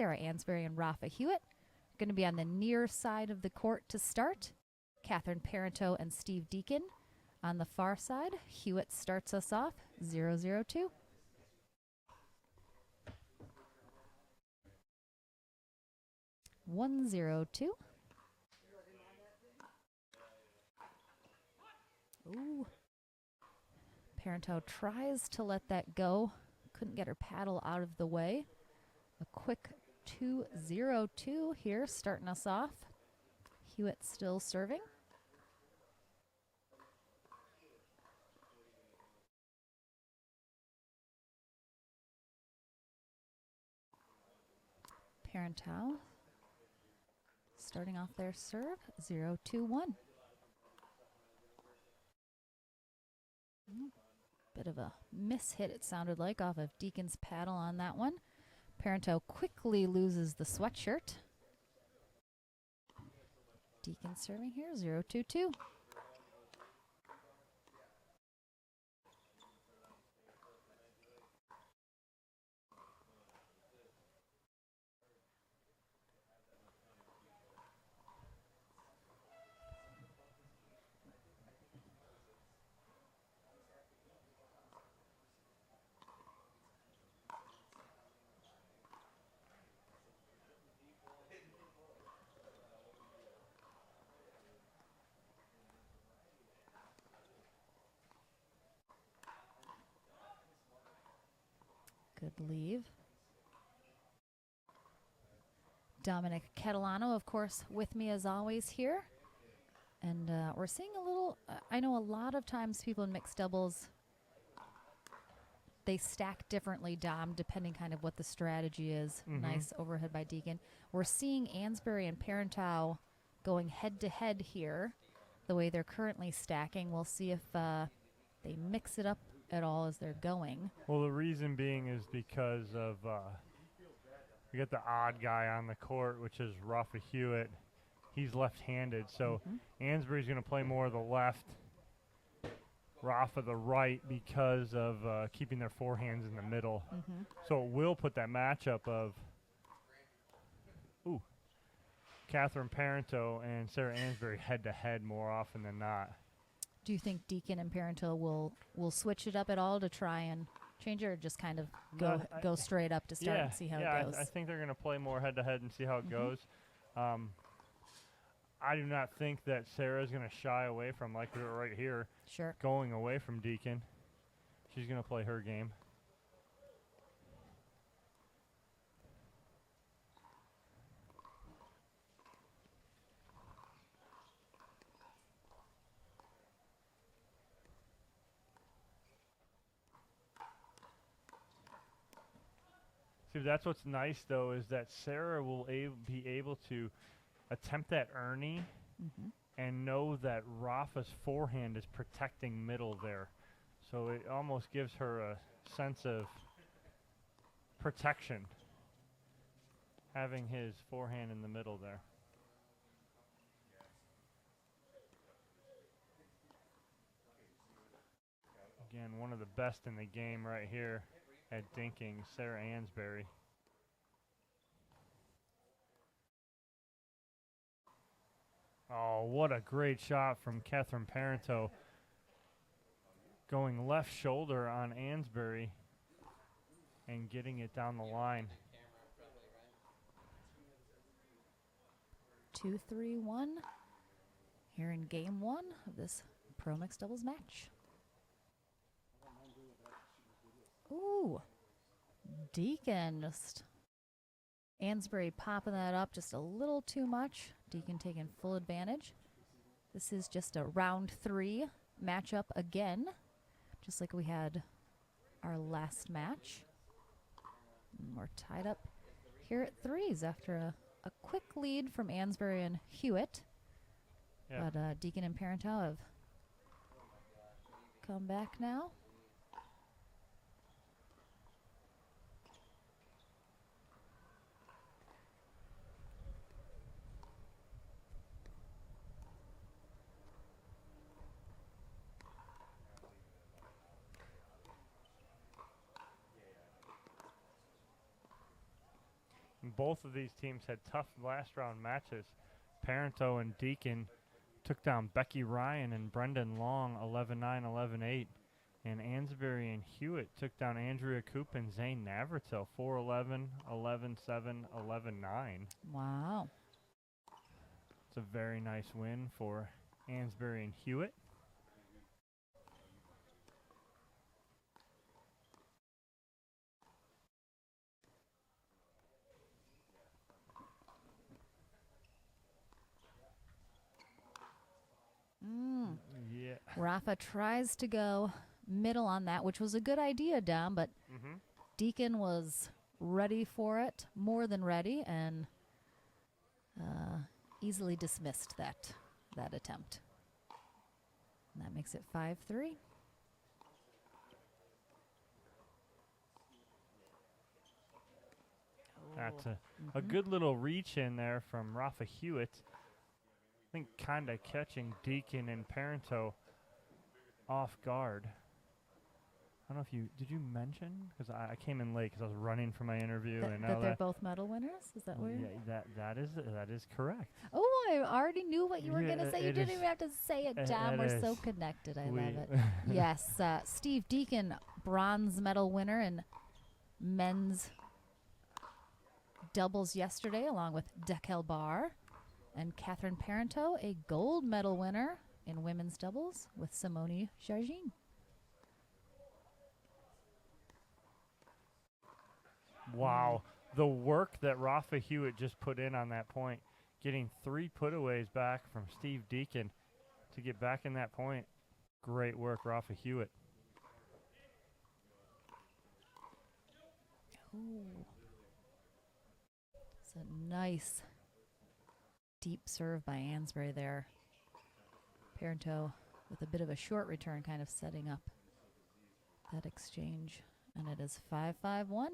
Sarah Ansboury and Rafa Hewett. Going to be on the near side of the court to start. Catherine Parenteau and Steve Deakin on the far side. Hewett starts us off 0-0-2. One, 0-2. Ooh. Parenteau tries to let that go. Couldn't get her paddle out of the way. A quick 2-0-2 here, starting us off. Hewett still serving. Parenteau starting off their serve, 0-2-1. Bit of a miss hit, it sounded like, off of Deakin's paddle on that one. Parenteau quickly loses the sweatshirt. Deakin serving here, 0-2-2. Good leave. Dominic Catalano, of course, with me as always here. And we're seeing a little, I know a lot of times people in mixed doubles, they stack differently, Dom, depending kind of what the strategy is. Nice overhead by Deakin. We're seeing Ansboury and Parenteau going head-to-head here, the way they're currently stacking. We'll see if they mix it up at all as they're going. Well, the reason being is because of we got the odd guy on the court, which is Rafa Hewett. He's left-handed, so Ansbury's going to play more of the left, Rafa the right, because of keeping their forehands in the middle. So it will put that matchup of Catherine Parenteau and Sarah Ansboury head-to-head more often than not. Do you think Deakin and Parenteau will switch it up at all to try and change it, or just kind of go straight up to start and see how it goes? I think they're going to play more head-to-head and see how it goes. I do not think that Sarah's going to shy away from, like right here, going away from Deakin. She's going to play her game. See, that's what's nice, though, is that Sarah will be able to attempt that Ernie and know that Rafa's forehand is protecting middle there. So it almost gives her a sense of protection, having his forehand in the middle there. Again, one of the best in the game right here at dinking, Sarah Ansboury. Oh, what a great shot from Catherine Parenteau. Going left shoulder on Ansboury and getting it down the line. 2-3-1 here in game one of this Pro Mixed Doubles match. Ooh, Deakin just Ansboury popping that up just a little too much. Deakin taking full advantage. This is just a round 3 matchup again, just like we had our last match. And we're tied up here at 3s after a quick lead from Ansboury and Hewett. But Deakin and Parenteau have come back now. And both of these teams had tough last round matches. Parenteau and Deakin took down Becky Ryan and Brendan Long 11-9, 11-8. And Ansboury and Hewett took down Andrea Coop and Zane Navratil 4-11, 11-7, 11-9. Wow. It's a very nice win for Ansboury and Hewett. Yeah. Rafa tries to go middle on that, which was a good idea, Dom, but Deakin was ready for it, more than ready, and easily dismissed that attempt. And that makes it 5-3. That's a good little reach in there from Rafa Hewett. I think kind of catching Deakin and Parenteau off guard. I don't know if did you mention, because I came in late because I was running for my interview. That they're both medal winners? Is that weird? Yeah, that is correct. Oh, I already knew what you were going to say. You didn't even have to say it, Dom. We're so connected. I love it. Yes, Steve Deakin, bronze medal winner in men's doubles yesterday, along with Delray. And Catherine Parenteau, a gold medal winner in women's doubles with Simone Jargin. Wow, the work that Rafa Hewett just put in on that point, getting 3 putaways back from Steve Deakin to get back in that point. Great work, Rafa Hewett. Ooh. It's a nice deep serve by Ansboury there. Parenteau with a bit of a short return, kind of setting up that exchange. And it is 5-5-1.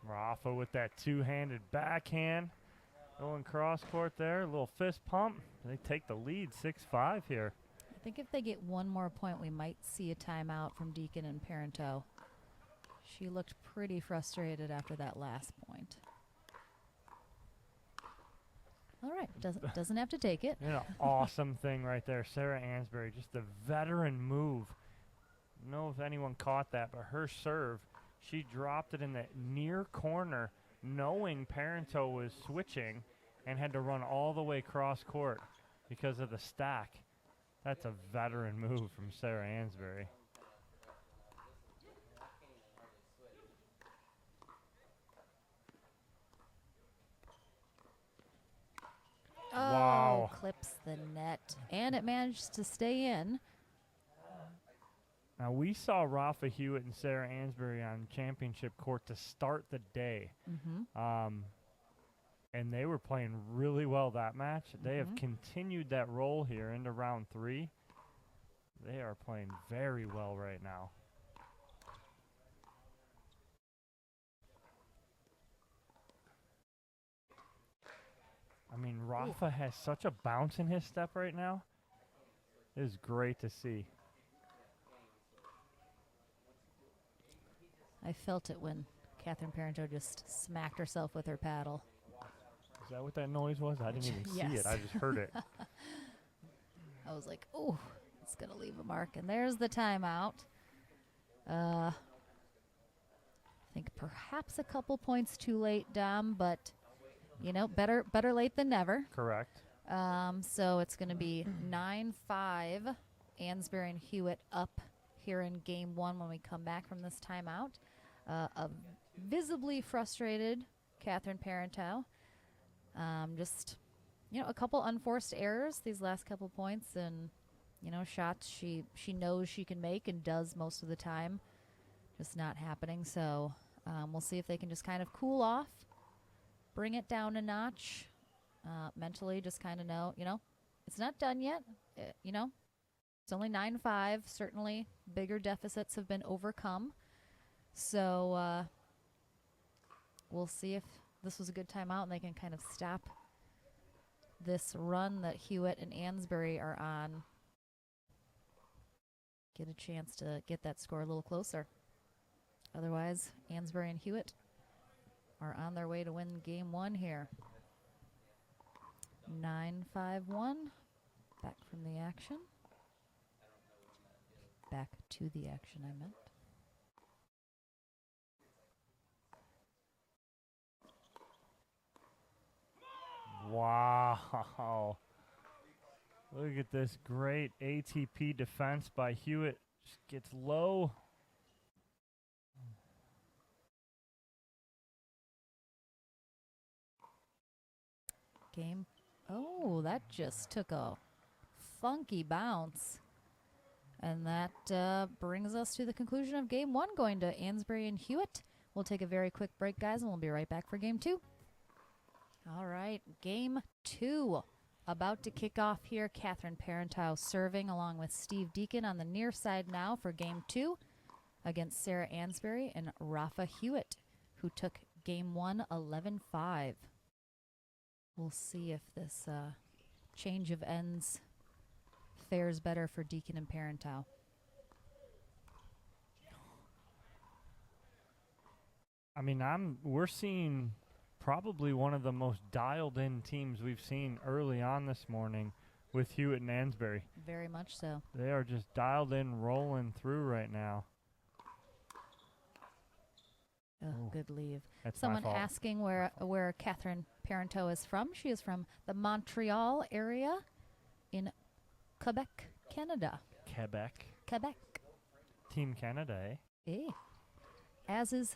Rafa with that two-handed backhand. Going cross court there, a little fist pump. They take the lead 6-5 here. I think if they get one more point, we might see a timeout from Deakin and Parenteau. She looked pretty frustrated after that last point. All right, doesn't have to take it. An awesome thing right there. Sarah Ansboury, just a veteran move. I don't know if anyone caught that, but her serve, she dropped it in the near corner, knowing Parenteau was switching and had to run all the way cross court because of the stack. That's a veteran move from Sarah Ansboury. Oh, wow. Clips the net. And it managed to stay in. Now, we saw Rafa Hewett and Sarah Ansboury on championship court to start the day. And they were playing really well that match. They have continued that role here into round 3. They are playing very well right now. I mean, Rafa has such a bounce in his step right now. It is great to see. I felt it when Catherine Parenteau just smacked herself with her paddle. Is that what that noise was? I didn't even see it. I just heard it. I was like, oh, it's going to leave a mark. And there's the timeout. I think perhaps a couple points too late, Dom, but, you know, better late than never. Correct. So it's going to be 9-5. Ansboury and Hewett up here in game 1 when we come back from this timeout. A visibly frustrated Catherine Parenteau. Just, you know, a couple unforced errors these last couple points, and, you know, shots she knows she can make and does most of the time, just not happening. So we'll see if they can just kind of cool off, bring it down a notch, mentally just kind of know, you know, it's not done yet. You know, it's only 9-5. Certainly bigger deficits have been overcome. So we'll see if this was a good timeout, and they can kind of stop this run that Hewett and Ansboury are on. Get a chance to get that score a little closer. Otherwise, Ansboury and Hewett are on their way to win game 1 here. 9-5-1. Back from the action. Back to the action, I meant. Wow. Look at this great ATP defense by Hewett. Just gets low. Game. Oh, that just took a funky bounce. And that brings us to the conclusion of game 1, going to Ansboury and Hewett. We'll take a very quick break, guys, and we'll be right back for game 2. All right, game 2 about to kick off here. Catherine Parenteau serving along with Steve Deakin on the near side now for game 2 against Sarah Ansboury and Rafa Hewett, who took game 1 11-5. We'll see if this change of ends fares better for Deakin and Parenteau. I mean, we're seeing probably one of the most dialed-in teams we've seen early on this morning with Hewett and Ansboury. Very much so. They are just dialed in, rolling through right now. Oh, good leave. That's Someone asking where Catherine Parenteau is from. She is from the Montreal area in Quebec, Canada. Quebec. Team Canada, eh? Eh. As is,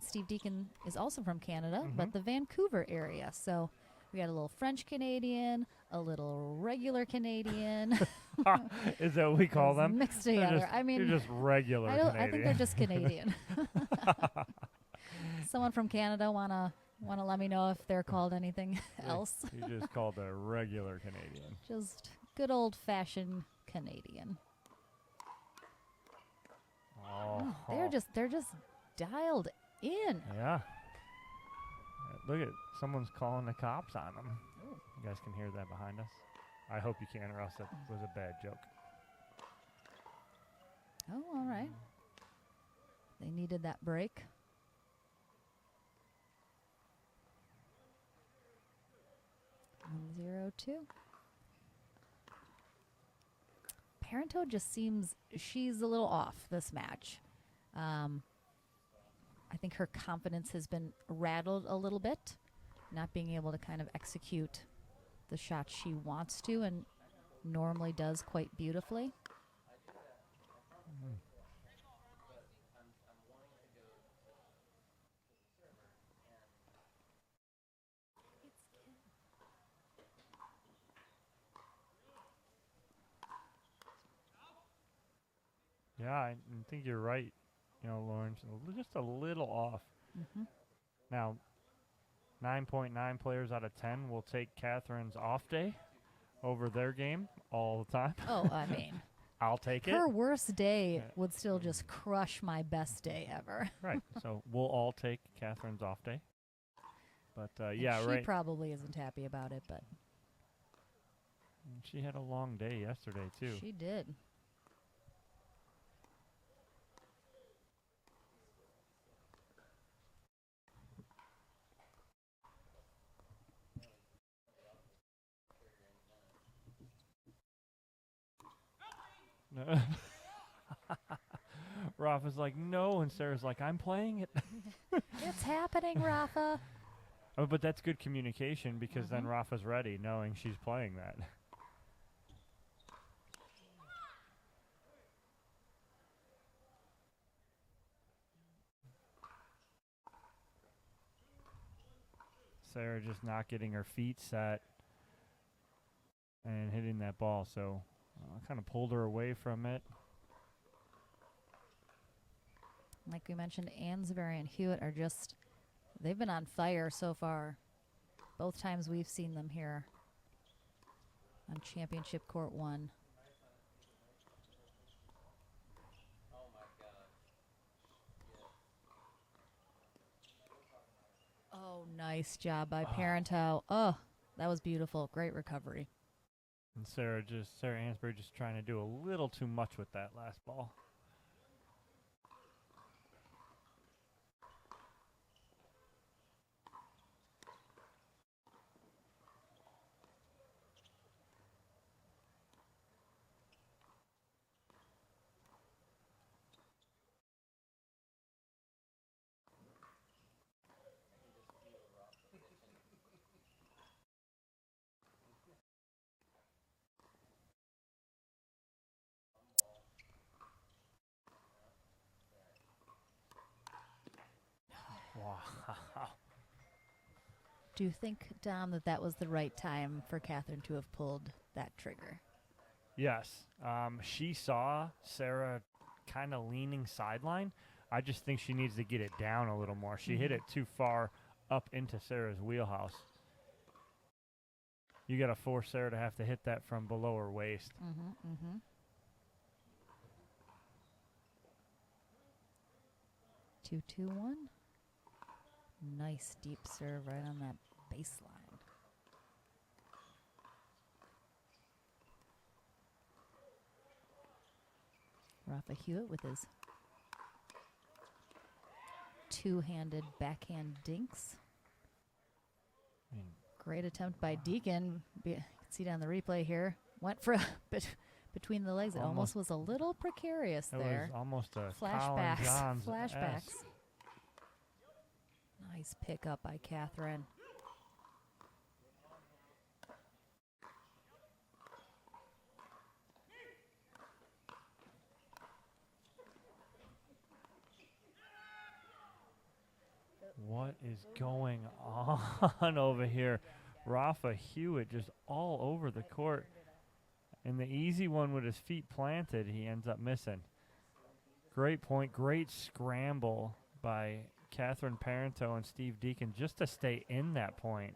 Steve Deakin is also from Canada, but the Vancouver area. So we got a little French Canadian, a little regular Canadian. Is that what we call them? Mixed together. They're just regular Canadian. I think they're just Canadian. Someone from Canada wanna let me know if they're called anything else. You just called a regular Canadian. Just good old-fashioned Canadian. Oh, they're just dialed in. Yeah. Look at someone's calling the cops on them. Ooh. You guys can hear that behind us. I hope you can, or else that was a bad joke. Oh, all right. They needed that break. Zero two. Parenteau just seems she's a little off this match. I think her confidence has been rattled a little bit, not being able to kind of execute the shots she wants to and normally does quite beautifully. Yeah, I think you're right. Lawrence, just a little off. Now, 9.9 players out of 10 will take Catherine's off day over their game all the time. Oh, I'll take it. Her worst day would still just crush my best day ever. Right. So we'll all take Catherine's off day. But, yeah, she right. She probably isn't happy about it, but. She had a long day yesterday, too. She did. Rafa's like, no, and Sarah's like, I'm playing it. It's happening, Rafa. Oh, but that's good communication because then Rafa's ready, knowing she's playing that. Sarah just not getting her feet set and hitting that ball, so I kind of pulled her away from it. Like we mentioned, Ansboury and Hewett are just, they've been on fire so far. Both times we've seen them here on Championship Court 1. Oh, Oh, nice job by Parenteau. Oh, that was beautiful. Great recovery. And Sarah Ansboury just trying to do a little too much with that last ball. Wow. Do you think, Dom, that was the right time for Catherine to have pulled that trigger? Yes. She saw Sarah kind of leaning sideline. I just think she needs to get it down a little more. She hit it too far up into Sarah's wheelhouse. You got to force Sarah to have to hit that from below her waist. 2-2-1. Nice deep serve right on that baseline. Rafa Hewett with his two-handed backhand dinks. Great attempt by Deakin. You can see it on the replay here. Went for a bit between the legs. It almost was a little precarious there. It was almost a flashbacks. Colin Johns Flashbacks. Nice pickup by Catherine. What is going on over here? Rafa Hewett just all over the court. And the easy one with his feet planted, he ends up missing. Great point, great scramble by Catherine Parenteau and Steve Deakin just to stay in that point.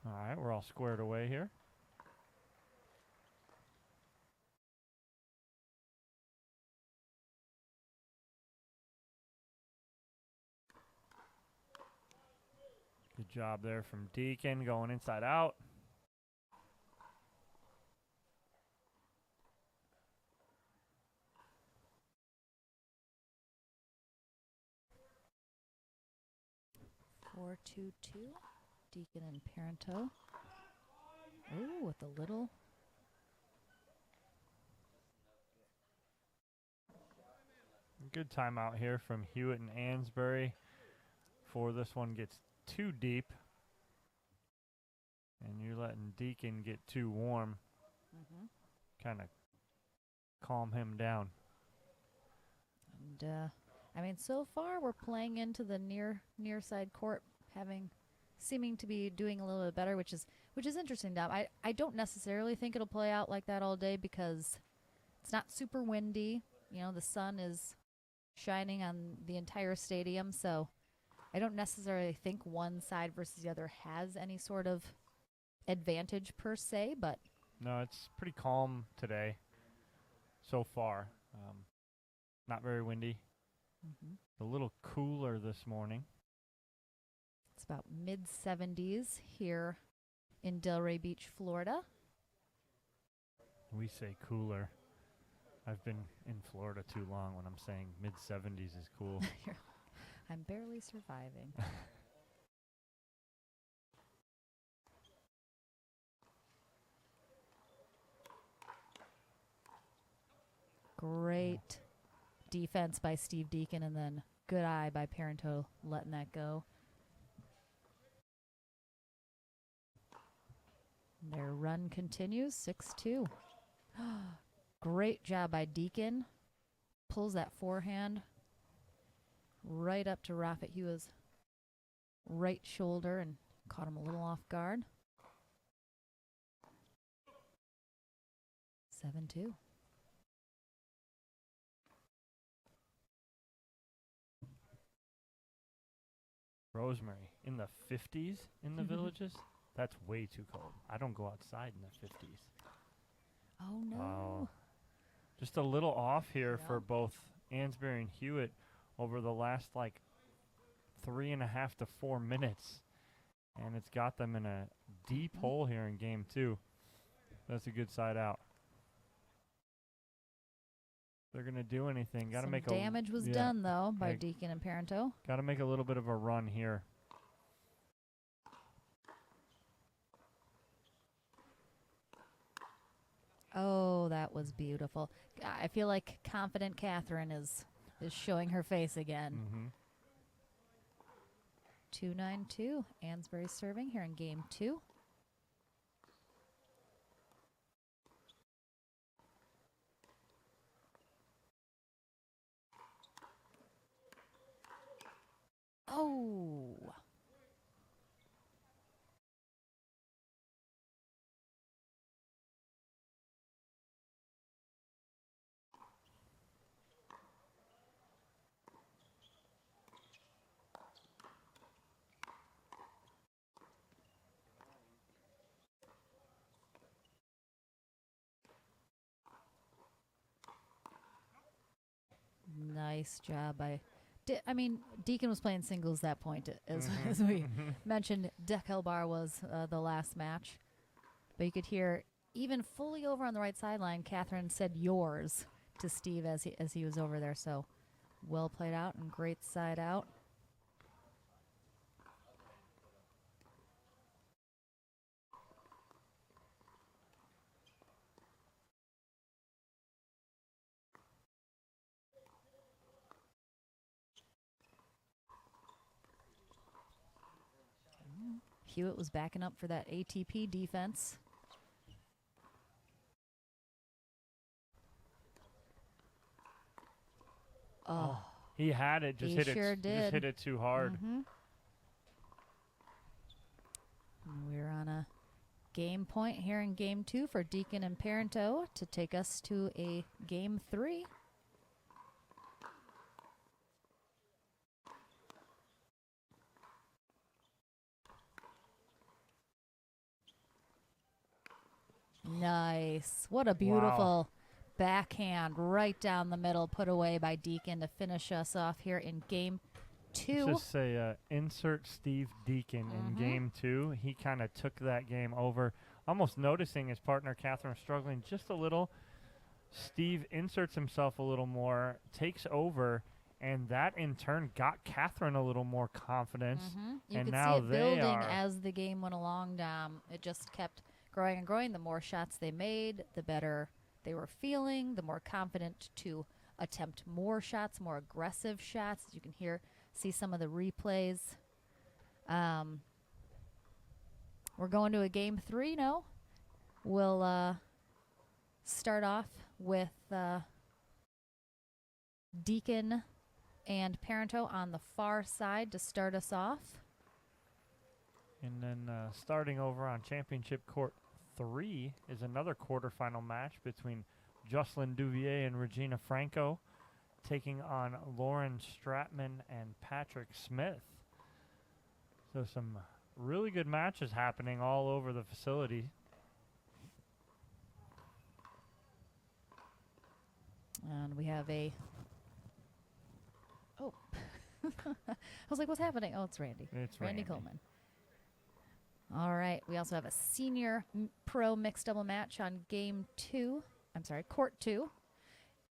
All right, we're all squared away here. Good job there from Deakin going inside out. Four, 2-2. Deakin and Parenteau. Oh, with a little. Good timeout here from Hewett and Ansboury before this one gets too deep. And you're letting Deakin get too warm. Kind of calm him down. And, I mean, so far we're playing into the near side court, seeming to be doing a little bit better, which is interesting, Dom. I don't necessarily think it'll play out like that all day because it's not super windy. You know, the sun is shining on the entire stadium, so I don't necessarily think one side versus the other has any sort of advantage per se, but no, it's pretty calm today so far. Not very windy. A little cooler this morning. It's about mid-70s here in Delray Beach, Florida. We say cooler. I've been in Florida too long when I'm saying mid-70s is cool. I'm barely surviving. Great defense by Steve Deakin, and then good eye by Parenteau letting that go. Their run continues, 6-2. Great job by Deakin. Pulls that forehand right up to Rafa Hewett's right shoulder and caught him a little off guard. 7-2. Rosemary, in the 50s in the villages? That's way too cold. I don't go outside in the 50s. Oh, no. Wow. Just a little off here for both Ansboury and Hewett over the last, 3.5 to 4 minutes. And it's got them in a deep hole here in game 2. That's a good side out. They're going to do anything. Got to make damage was done, though, by Deakin and Parenteau. Got to make a little bit of a run here. Oh, that was beautiful. I feel like confident Catherine is showing her face again. 2-9-2. Ansboury serving here in game 2. Oh. Nice job by... Deakin was playing singles that point, as we mentioned. Delray was the last match. But you could hear, even fully over on the right sideline, Catherine said yours to Steve as he was over there. So well played out and great side out. Hewett was backing up for that ATP defense. Oh, he had it. Just he hit sure it. did. Just hit it too hard. We're on a game point here in game 2 for Deakin and Parenteau to take us to a game 3. Nice. What a beautiful backhand right down the middle put away by Deakin to finish us off here in game 2. Let's just say insert Steve Deakin in game 2. He kind of took that game over, almost noticing his partner Catherine struggling just a little. Steve inserts himself a little more, takes over, and that in turn got Catherine a little more confidence. You and could now see it building are as the game went along. It just kept growing and growing. The more shots they made, the better they were feeling, the more confident to attempt more shots, more aggressive shots. As you can see some of the replays. We're going to a game 3 now. We'll start off with Deakin and Parenteau on the far side to start us off. And then starting over on Championship Court 3 is another quarterfinal match between Jocelyn Duvier and Regina Franco, taking on Lauren Stratman and Patrick Smith. So some really good matches happening all over the facility. And we have a... Oh. I was like, what's happening? Oh, it's Randy. It's Randy Coleman. All right. We also have a senior pro mixed double match on court 2.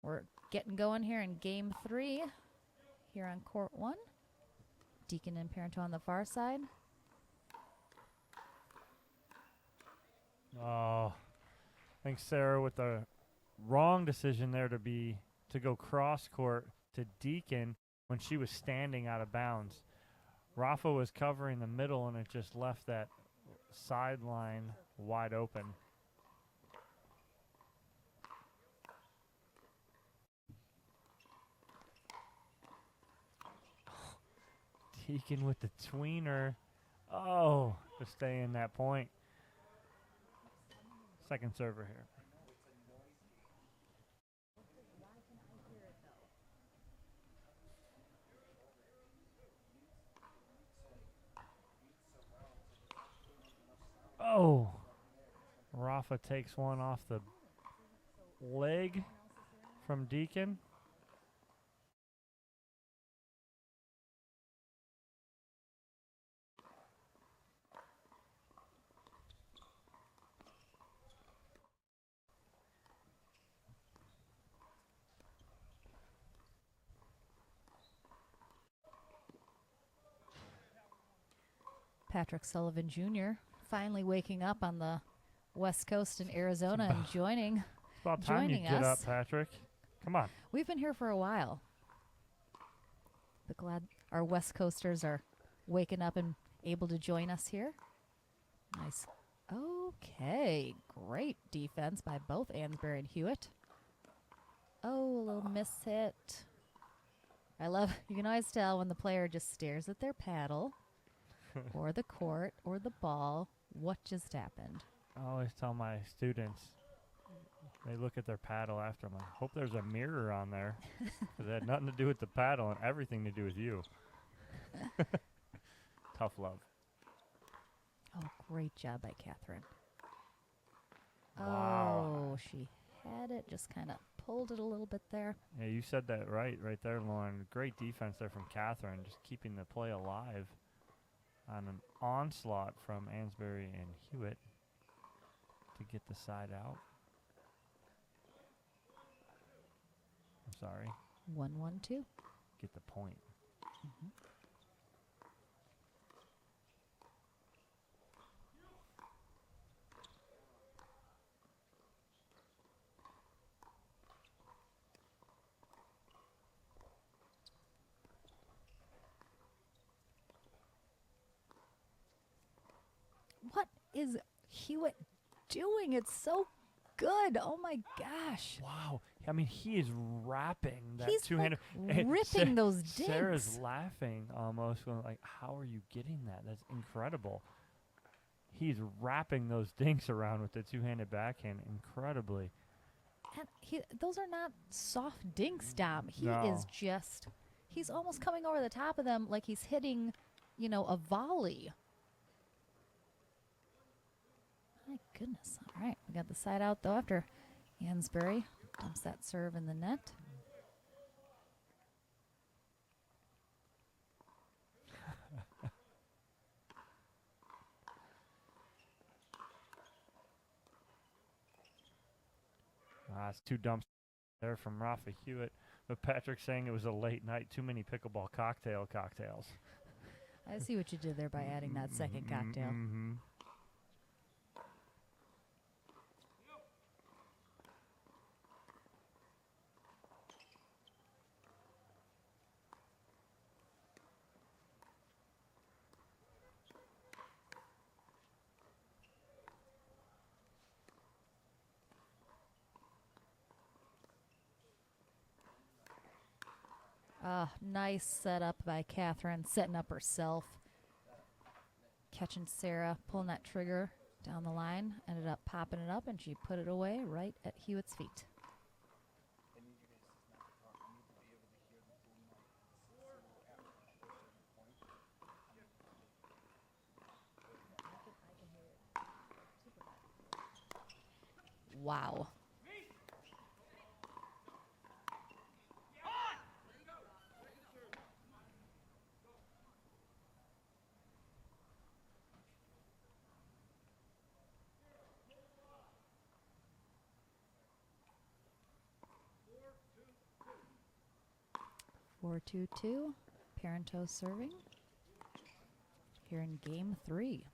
We're getting going here in game 3 here on court 1. Deakin and Parenteau on the far side. Oh, I think Sarah with the wrong decision there to go cross court to Deakin when she was standing out of bounds. Rafa was covering the middle and it just left that sideline wide open. Deakin with the tweener. Oh, to stay in that point. Second server here. Oh, Rafa takes one off the leg from Deakin. Patrick Sullivan Jr. finally waking up on the West Coast in Arizona and joining It's about time you get up, us. Patrick. Come on. We've been here for a while. But glad our West Coasters are waking up and able to join us here. Nice. Okay. Great defense by both Ansboury and Hewett. Oh, a little miss hit. I love, you can always tell when the player just stares at their paddle or the court or the ball, what just happened. I always tell my students, they look at their paddle after them. I hope there's a mirror on there. 'Cause it had nothing to do with the paddle and everything to do with you. Tough love. Oh, great job by Catherine. Wow. Oh, she had it, just kind of pulled it a little bit there. Yeah, you said that right there, Lauren. Great defense there from Catherine, just keeping the play alive on an onslaught from Ansboury and Hewett to get the side out. I'm sorry. 1-1-2. Get the point. What is Hewett doing? It's so good. Oh my gosh. Wow. I mean, he is wrapping that He's two-handed. like and ripping those dinks. Sarah's laughing almost, going like, how are you getting that? That's incredible. He's wrapping those dinks around with the two-handed backhand incredibly. And those are not soft dinks, Dom. He No. is just, he's almost coming over the top of them like he's hitting, a volley. My goodness. All right. We got the side out, though, after Ansboury dumps that serve in the net. It's two dumps there from Rafa Hewett. But Patrick saying it was a late night, too many pickleball cocktails. I see what you did there by adding that second cocktail. Mm-hmm. Nice setup by Catherine, setting up herself. Catching Sarah, pulling that trigger down the line, ended up popping it up, and she put it away right at Hewett's feet. Wow. Four, 2-2. Parenteau serving here in game 3.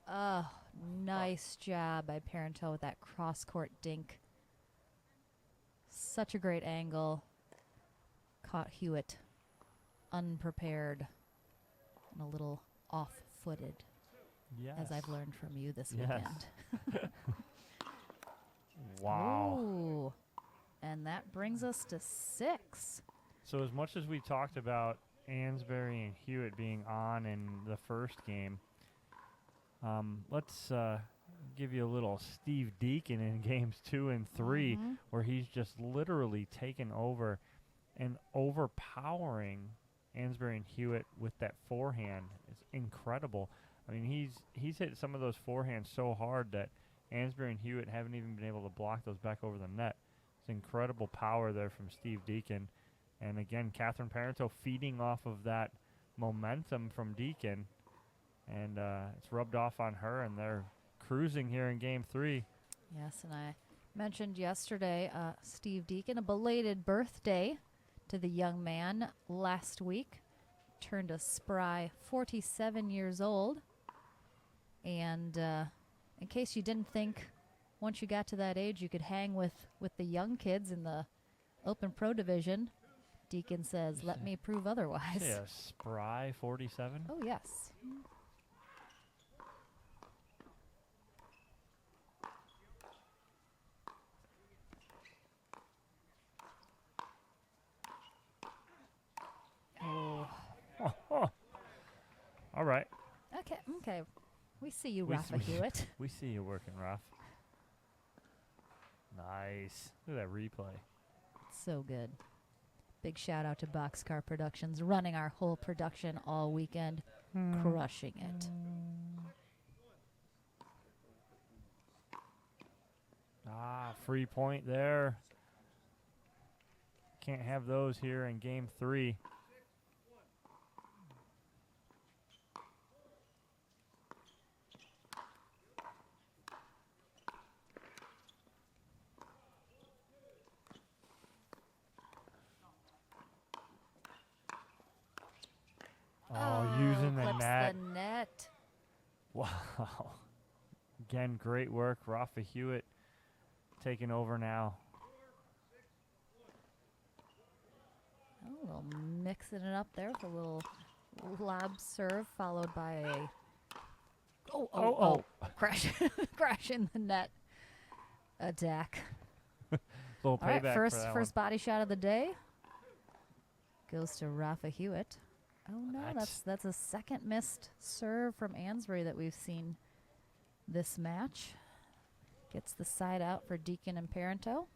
Oh, nice job by Parenteau with that cross-court dink. Such a great angle. Caught Hewett unprepared and a little off-footed, Yes. as I've learned from you this Yes. weekend. Wow. Ooh. And that brings us to 6. So as much as we talked about Ansboury and Hewett being on in the first game, let's give you a little Steve Deakin in games 2 and 3, where he's just literally taken over and overpowering Ansboury and Hewett with that forehand is incredible. I mean, he's hit some of those forehands so hard that Ansboury and Hewett haven't even been able to block those back over the net. It's incredible power there from Steve Deakin. And again, Catherine Parenteau feeding off of that momentum from Deakin. And it's rubbed off on her, and they're cruising here in Game 3. Yes, and I mentioned yesterday Steve Deakin, a belated birthday to the young man last week. Turned a spry 47 years old. And in case you didn't think once you got to that age you could hang with the young kids in the Open Pro Division, Deakin says, let me prove otherwise. Yeah, spry 47. Oh, yes. Oh. All right. Okay. We see you, We Rafa s- Hewett. We see you working rough. Nice. Look at that replay. So good. Big shout out to Boxcar Productions, running our whole production all weekend, crushing it. Free point there. Can't have those here in Game 3. Using the Flips net. the net. Wow. Again, great work. Rafa Hewett taking over now. Oh, a little mixing it up there with a little lob serve, followed by a crash in the net attack. Little All right, payback first for that first body shot of the day goes to Rafa Hewett. Oh no, that's a second missed serve from Ansboury that we've seen this match. Gets the side out for Deakin and Parenteau.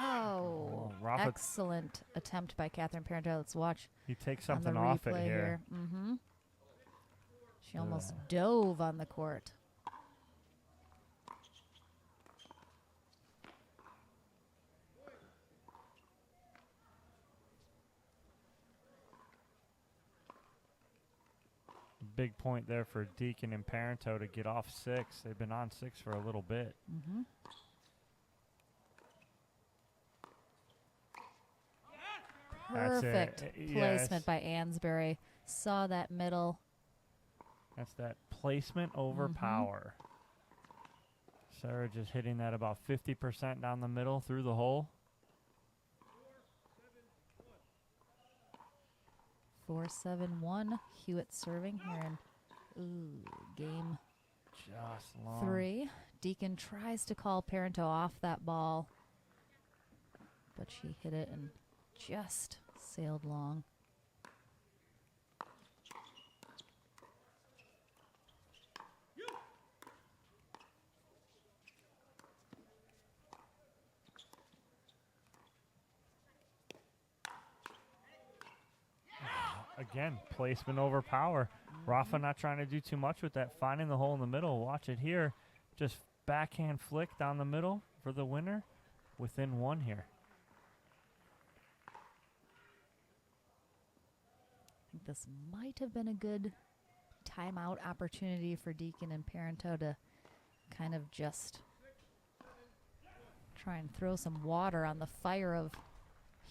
Oh, Rafa, excellent attempt by Catherine Parenteau. Let's watch he takes on the something off it replay here. Mm-hmm. She almost Yeah. dove on the court. Big point there for Deakin and Parenteau to get off 6. They've been on 6 for a little bit. Mm-hmm. That's it. Perfect placement by Ansboury. Saw that middle. That's that placement over power. Sarah just hitting that about 50% down the middle through the hole. 4-7-1. Hewett serving here in game Just long. 3. Deakin tries to call Parenteau off that ball, but she hit it and just sailed long. Again, placement over power. Rafa not trying to do too much with that, finding the hole in the middle. Watch it here. Just backhand flick down the middle for the winner. Within 1 here. I think this might have been a good timeout opportunity for Deakin and Parenteau to kind of just try and throw some water on the fire of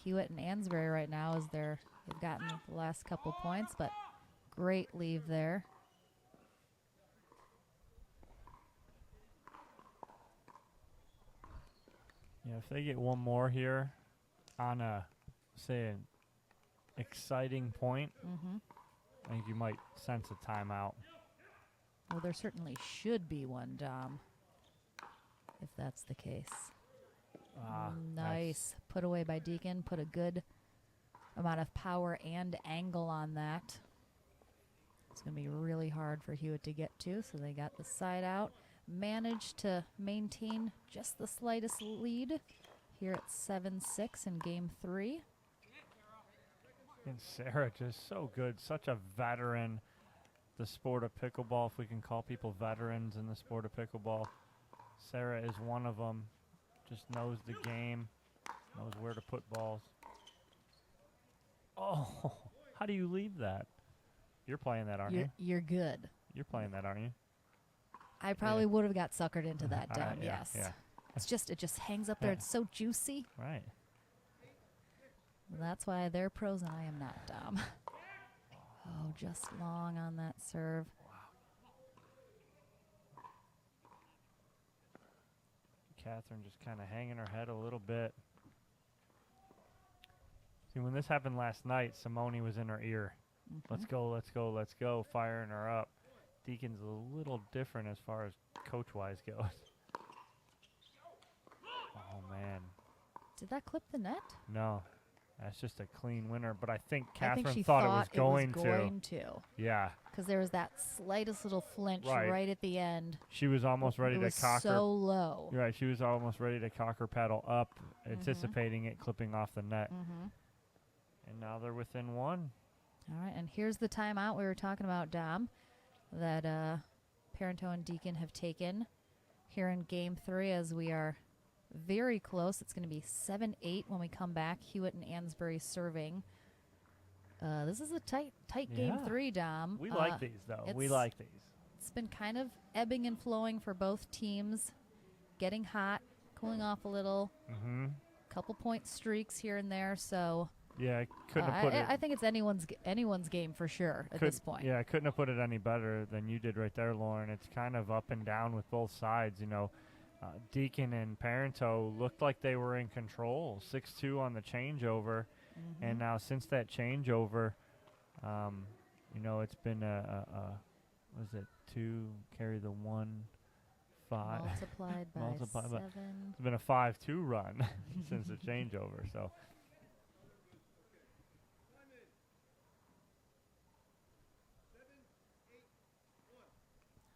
Hewett and Ansboury right now as they've gotten the last couple points, but great leave there. Yeah, if they get one more here on a, say, an exciting point, I think you might sense a timeout. Well, there certainly should be one, Dom, if that's the case. Nice. Put away by Deakin. Put a good amount of power and angle on that. It's going to be really hard for Hewett to get to, so they got the side out. Managed to maintain just the slightest lead here at 7-6 in game 3. And Sarah just so good, such a veteran. The sport of pickleball, if we can call people veterans in the sport of pickleball. Sarah is one of them. Just knows the game, knows where to put balls. Oh, how do you leave that? You're playing that, aren't you? You're good. You're playing that, aren't you? I probably would have got suckered into that, Dom, yes. Yeah. It just hangs up there. It's so juicy. Right. That's why they're pros and I am not, Dom. Oh, just long on that serve. Catherine just kind of hanging her head a little bit. See, when this happened last night, Simone was in her ear. Let's go, let's go, let's go, firing her up. Deakin's a little different as far as coach-wise goes. Oh, man. Did that clip the net? No. That's just a clean winner. But I think I Catherine think she thought it was going to. Yeah. Because there was that slightest little flinch right at the end. She was almost ready to cock her. So low. Right. She was almost ready to cock her paddle up, anticipating it clipping off the net. And now they're within one. All right. And here's the timeout we were talking about, Dom, that Parenteau and Deakin have taken here in game 3 as we are very close. It's going to be 7-8 when we come back. Hewett and Ansboury serving. This is a tight game 3, Dom. We like these, though. We like these. It's been kind of ebbing and flowing for both teams. Getting hot, cooling off a little. Couple point streaks here and there. So yeah, couldn't have put it. I think it's anyone's game for sure at this point. Yeah, I couldn't have put it any better than you did right there, Lauren. It's kind of up and down with both sides, you know. Deakin and Parenteau looked like they were in control, 6-2 on the changeover, and now since that changeover, you know, it's been was it 2 carry the 1 5 multiplied by 7. It's been a 5-2 run since the changeover. So.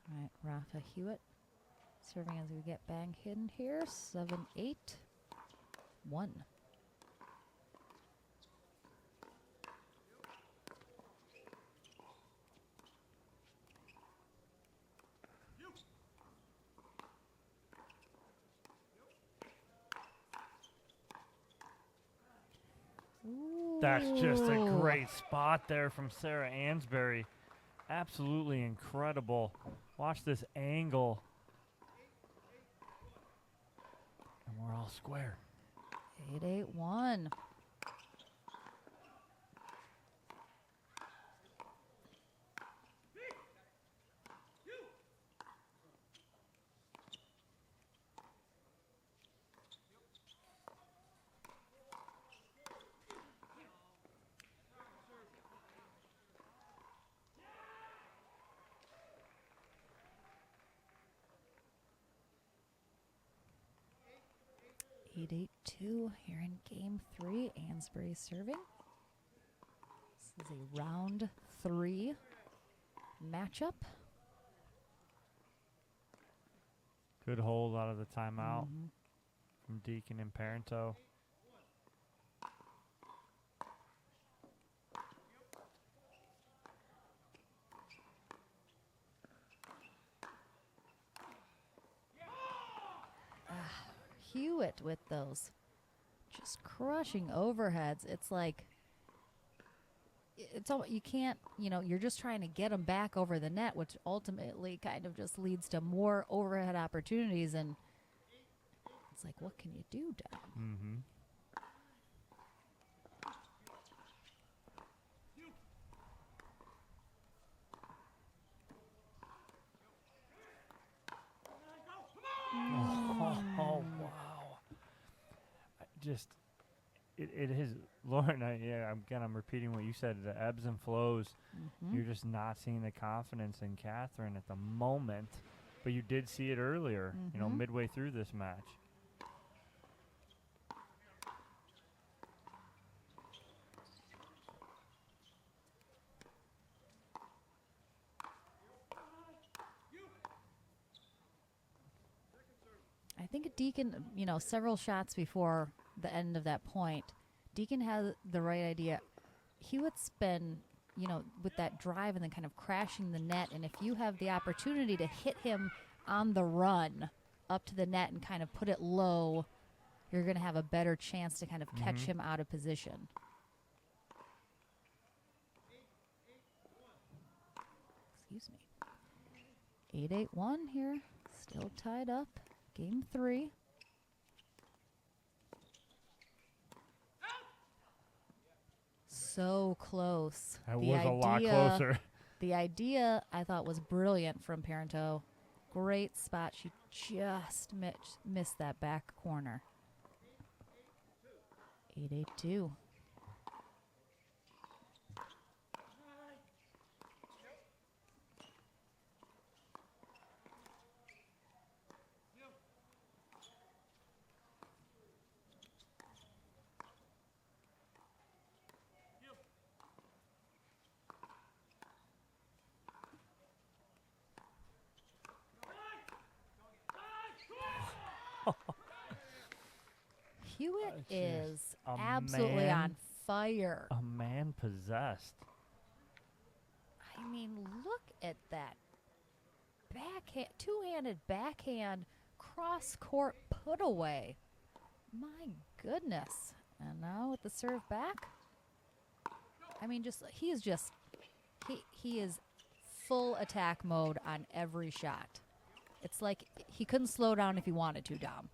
All right, Rafa Hewett serving as we get bang hidden here. 7-8-1. That's just a great spot there from Sarah Ansboury. Absolutely incredible. Watch this angle. And we're all square. 8-8-1. Two here in game 3. Ansboury serving. This is a round 3 matchup. Good hold out of the timeout from Deakin and Parenteau. Hewett with those just crushing overheads. It's like you can't, you know, you're just trying to get them back over the net, which ultimately kind of just leads to more overhead opportunities. And it's like, what can you do, Dom? Oh, wow. It is, Lauren, I'm repeating what you said, the ebbs and flows. You're just not seeing the confidence in Catherine at the moment, but you did see it earlier, you know, midway through this match. think Deakin, several shots before the end of that point, Deakin had the right idea. Hewett's been, with that drive and then kind of crashing the net. And if you have the opportunity to hit him on the run up to the net and kind of put it low, you're going to have a better chance to kind of catch him out of position. Excuse me. 8-8-1 here. Still tied up. Game 3. So close. That was a lot closer. The idea, I thought, was brilliant from Parenteau. Great spot. She just missed that back corner. 8-8-2. Hewett is absolutely on fire. A man possessed. I mean, look at that backhand, two-handed backhand cross-court put away. My goodness. And now with the serve back. I mean, he is full attack mode on every shot. It's like he couldn't slow down if he wanted to, Dom.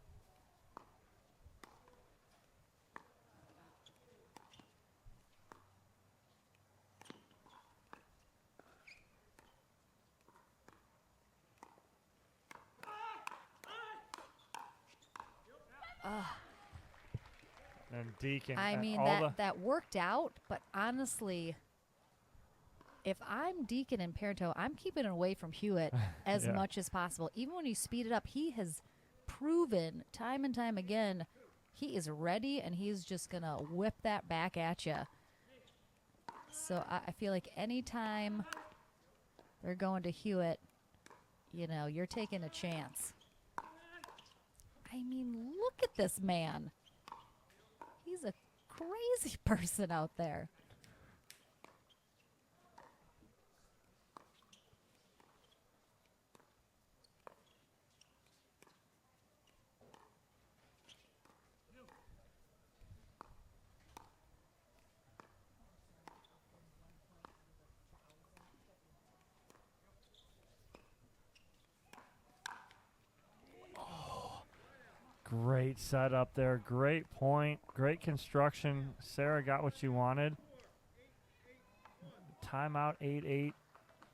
And Deakin. I mean, that worked out, but honestly, if I'm Deakin and Parenteau, I'm keeping it away from Hewett as much as possible. Even when you speed it up, he has proven time and time again he is ready, and he's just going to whip that back at you. So I feel like anytime they're going to Hewett, you're taking a chance. I mean, look at this man. He's a crazy person out there. Great setup there. Great point. Great construction. Sarah got what she wanted. Timeout 8-8.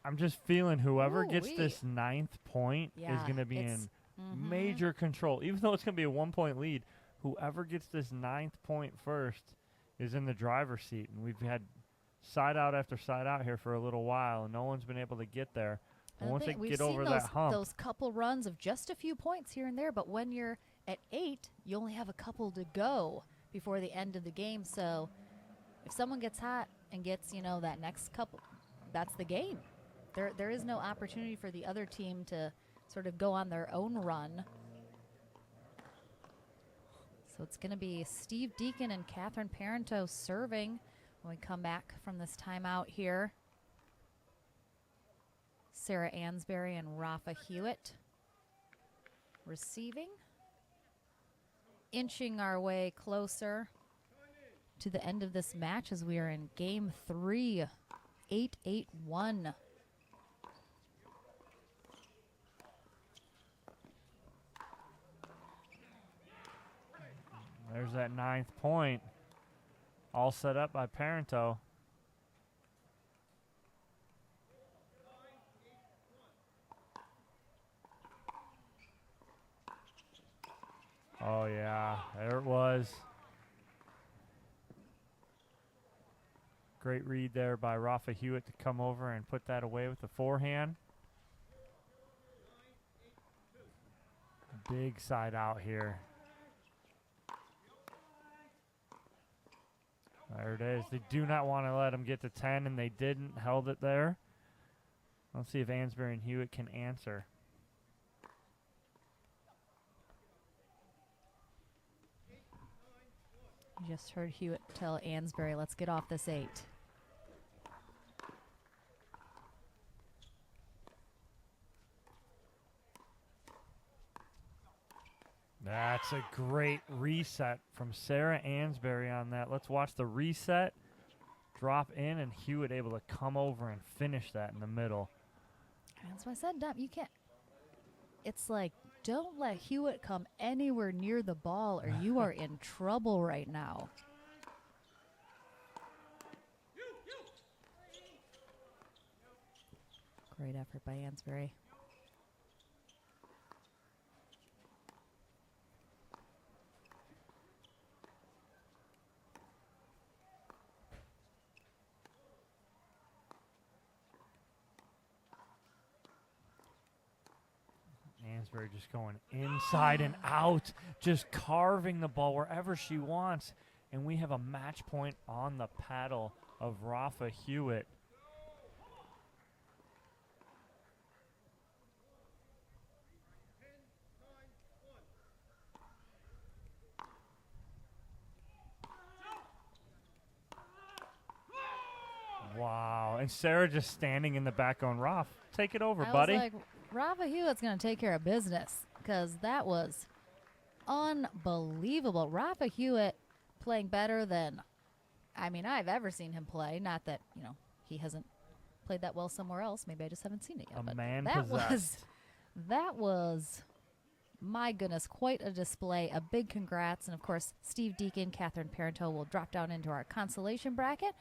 I'm just feeling whoever gets this 9th point is going to be in major control. Even though it's going to be a 1-point lead, whoever gets this 9th point first is in the driver's seat. And we've had side out after side out here for a little while, and no one's been able to get there. And once they get over that hump. Those couple runs of just a few points here and there, but when you're at 8, you only have a couple to go before the end of the game. So if someone gets hot and gets, that next couple, that's the game. There is no opportunity for the other team to sort of go on their own run. So it's going to be Steve Deakin and Catherine Parenteau serving when we come back from this timeout here. Sarah Ansboury and Rafa Hewett receiving. Inching our way closer to the end of this match as we are in Game 3, 8-8-1. There's that 9th point, all set up by Parenteau. Oh, yeah, there it was. Great read there by Rafa Hewett to come over and put that away with the forehand. Big side out here. There it is. They do not want to let him get to 10, and they didn't. Held it there. Let's see if Ansboury and Hewett can answer. You just heard Hewett tell Ansboury, let's get off this 8. That's a great reset from Sarah Ansboury on that. Let's watch the reset. Drop in, and Hewett able to come over and finish that in the middle. That's what I said, Dom. You can't. It's like, don't let Hewett come anywhere near the ball or you are in trouble right now. Great effort by Ansboury. Ansboury just going inside and out, just carving the ball wherever she wants. And we have a match point on the paddle of Rafa Hewett. Wow. And Sarah just standing in the back going, Raf, take it over, buddy. I was like, Rafa Hewett's going to take care of business because that was unbelievable. Rafa Hewett playing better than, I've ever seen him play. Not that, he hasn't played that well somewhere else. Maybe I just haven't seen it yet. A man possessed. That was, my goodness, quite a display. A big congrats. And, of course, Steve Deakin, Catherine Parenteau will drop down into our consolation bracket.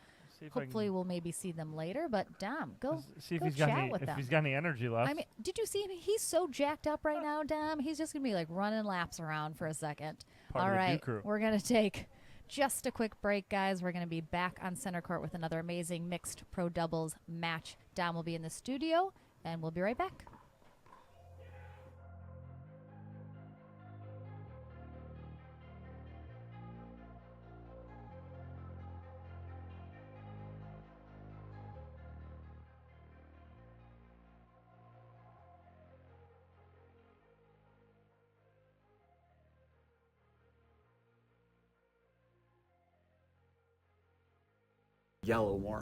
Hopefully we'll maybe see them later. But, Dom, go see if go he's chat got any, with if them. he's got any energy left. Did you see him? He's so jacked up right now, Dom. He's just going to be, like, running laps around for a second. Part All of the right, crew. We're going to take just a quick break, guys. We're going to be back on center court with another amazing mixed pro doubles match. Dom will be in the studio, and we'll be right back. Yellow more.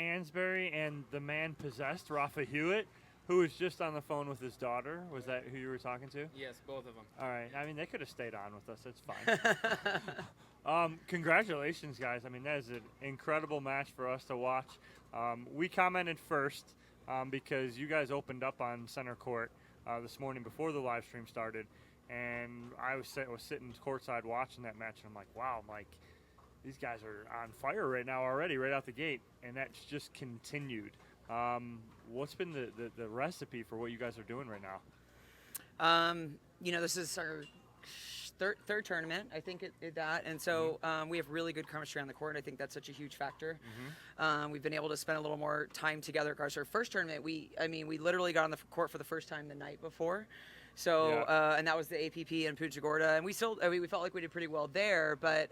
Ansboury and the man possessed, Rafa Hewett, who was just on the phone with his daughter. Was that who you were talking to? Yes, both of them. All right. They could have stayed on with us. It's fine. Congratulations, guys. That is an incredible match for us to watch. We commented first because you guys opened up on center court this morning before the live stream started. And I was sitting courtside watching that match, and I'm like, wow, these guys are on fire right now already, right out the gate. And that's just continued. What's been the recipe for what you guys are doing right now? This is our third tournament, I think, and so we have really good chemistry on the court. I think that's such a huge factor. We've been able to spend a little more time together. Our first tournament, we literally got on the court for the first time the night before. So, yeah. And that was the APP in Punta Gorda, and we felt like we did pretty well there, but,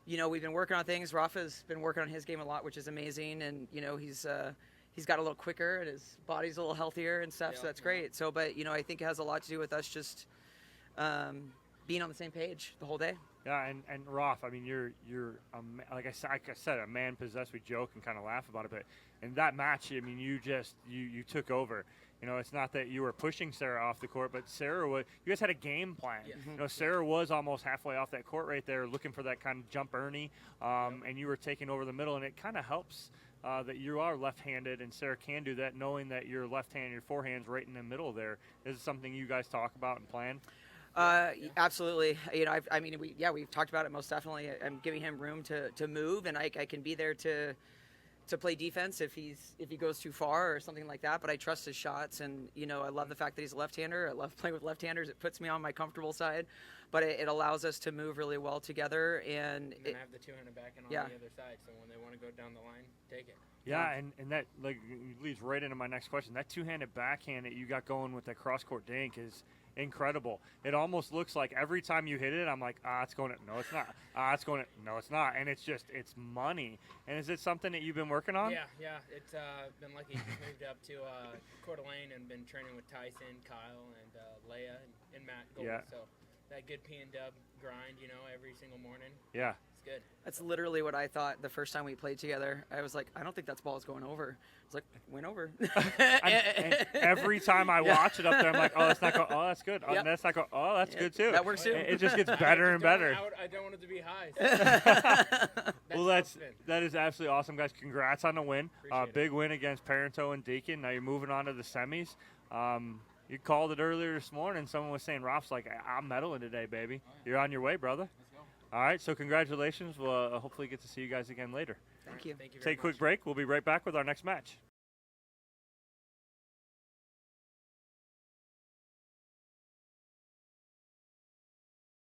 we've been working on things. Rafa's been working on his game a lot, which is amazing, and, he's got a little quicker, and his body's a little healthier and stuff, so that's great. So, but, I think it has a lot to do with us just being on the same page the whole day. Yeah, and Raf, you're like I said, a man possessed. We joke and kind of laugh about it, but in that match, you took over. It's not that you were pushing Sarah off the court, but you guys had a game plan. Yeah. Sarah was almost halfway off that court right there, looking for that kind of jump Ernie, and you were taking over the middle, and it kind of helps that you are left-handed, and Sarah can do that, knowing that your left hand, your forehand's right in the middle there. Is it something you guys talk about and plan? Absolutely. We've talked about it most definitely. I'm giving him room to move, and I can be there to play defense if he goes too far or something like that. But I trust his shots, and I love the fact that he's a left-hander. I love playing with left-handers. It puts me on my comfortable side, but it allows us to move really well together. And then I have the two-handed backhand on the other side, so when they want to go down the line, take it. Yeah, and that leads right into my next question. That two-handed backhand that you got going with that cross-court dink incredible. It almost looks like every time you hit it, I'm like, it's going in. No, it's not. It's going in. No, it's not. And it's money. And is it something that you've been working on? Yeah. It's been lucky. Just moved up to Coeur d'Alene and been training with Tyson, Kyle, and Leia and Matt Gold. Yeah. So that good P and dub grind, every single morning. Yeah. It's good. That's literally what I thought the first time we played together. I was like, I don't think that ball is going over. It's like, went over. and every time I watch it up there, I'm like, oh, that's not going. Oh, that's good. Oh, Yep. that's not going. Oh, that's good too. That works too. It just gets better and better. I don't want it to be high. So Well, that is absolutely awesome, guys. Congrats on the win. Appreciate it. Big win against Parenteau and Deakin. Now you're moving on to the semis. You called it earlier this morning. Someone was saying, Ralph's like, I'm medaling today, baby. You're on your way, brother. let's go. All right, so congratulations. We'll hopefully get to see you guys again later. Thank you. Thank you very Take a quick much. break. We'll be right back with our next match.